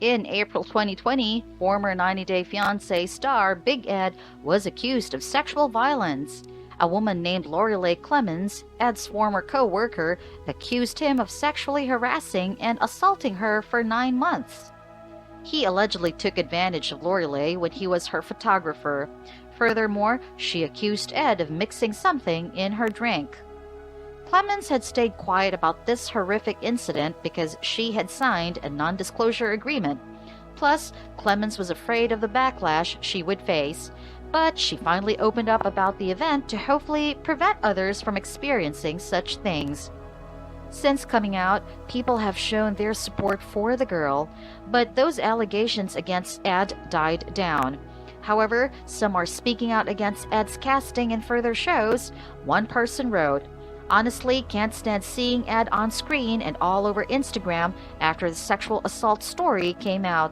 In April 2020, former 90 Day Fiancé star Big Ed was accused of sexual violence. A woman named Lorelei Clemens, Ed's former co-worker, accused him of sexually harassing and assaulting her for 9 months. He allegedly took advantage of Lorelei when he was her photographer. Furthermore, she accused Ed of mixing something in her drink. Clemens had stayed quiet about this horrific incident because she had signed a non-disclosure agreement. Plus, Clemens was afraid of the backlash she would face, but she finally opened up about the event to hopefully prevent others from experiencing such things. Since coming out, people have shown their support for the girl, but those allegations against Ed died down. However, some are speaking out against Ed's casting in further shows. One person wrote, "Honestly, can't stand seeing Ed on screen and all over Instagram after the sexual assault story came out.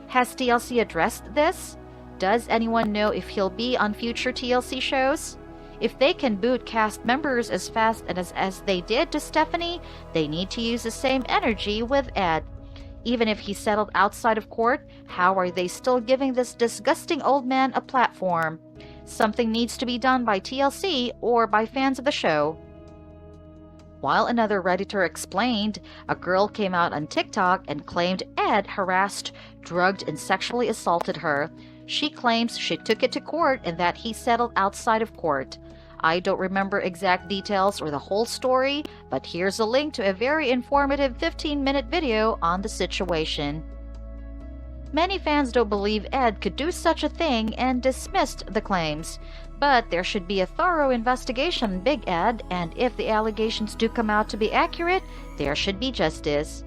Has TLC addressed this? Does anyone know if he'll be on future TLC shows? If they can boot cast members as fast as they did to Stephanie, they need to use the same energy with Ed. Even if he settled outside of court, how are they still giving this disgusting old man a platform? Something needs to be done by TLC or by fans of the show." While another Redditor explained, a girl came out on TikTok and claimed Ed harassed, drugged, and sexually assaulted her. She claims she took it to court and that he settled outside of court. I don't remember exact details or the whole story, but here's a link to a very informative 15-minute video on the situation. Many fans don't believe Ed could do such a thing and dismissed the claims. But there should be a thorough investigation on Big Ed, and if the allegations do come out to be accurate, there should be justice.